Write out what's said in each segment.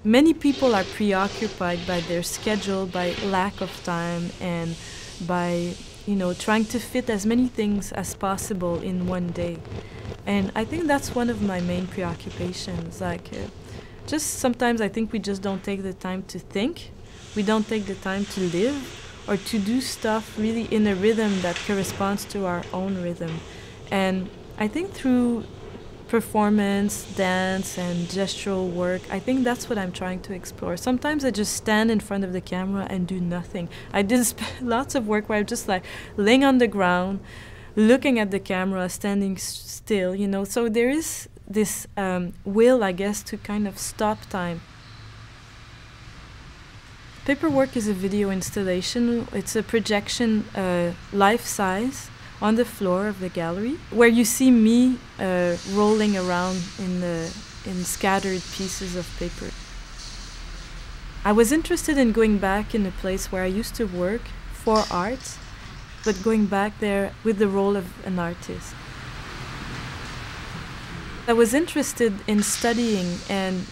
Many people are preoccupied by their schedule, by lack of time, and by, trying to fit as many things as possible in one day. And I think that's one of my main preoccupations. Just sometimes I think we just don't take the time to think. We don't take the time to live or to do stuff really in a rhythm that corresponds to our own rhythm. And I think through performance, dance, and gestural work, I think that's what I'm trying to explore. Sometimes I just stand in front of the camera and do nothing. I did lots of work where I'm just laying on the ground, looking at the camera, standing still, So there is this will, I guess, to kind of stop time. Paperwork is a video installation. It's a projection, life-size, on the floor of the gallery, where you see me rolling around in scattered pieces of paper. I was interested in going back in a place where I used to work for art, but going back there with the role of an artist. I was interested in studying and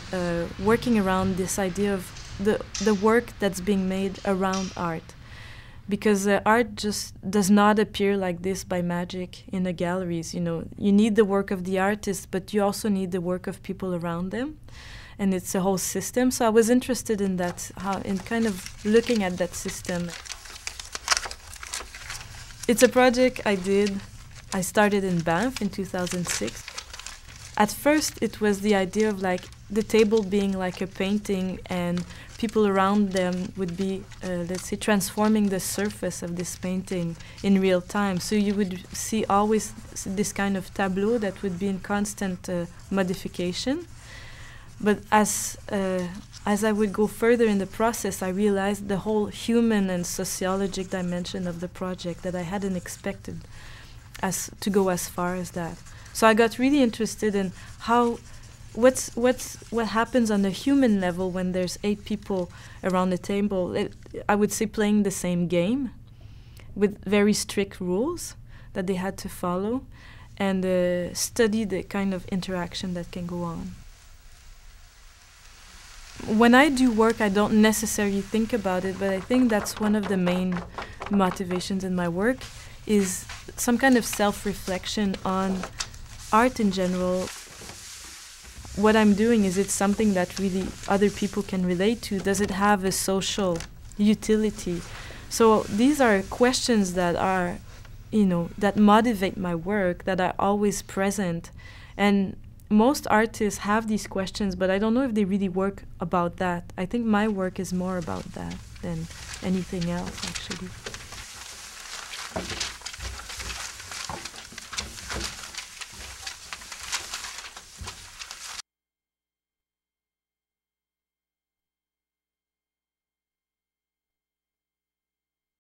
working around this idea of the work that's being made around art. Because art just does not appear like this by magic in the galleries. You need the work of the artist, but you also need the work of people around them. And it's a whole system. So I was interested in that, in kind of looking at that system. It's a project I started in Banff in 2006. At first, it was the idea of the table being like a painting and people around them would be, let's say, transforming the surface of this painting in real time. So you would see always this kind of tableau that would be in constant modification. But as I would go further in the process, I realized the whole human and sociologic dimension of the project that I hadn't expected to go as far as that. So I got really interested in what happens on the human level when there's 8 people around the table. I would say playing the same game with very strict rules that they had to follow, and study the kind of interaction that can go on. When I do work, I don't necessarily think about it, but I think that's one of the main motivations in my work, is some kind of self-reflection on art in general. What I'm doing, is it something that really other people can relate to? Does it have a social utility? So these are questions that are, that motivate my work, that are always present. And most artists have these questions, but I don't know if they really work about that. I think my work is more about that than anything else, actually.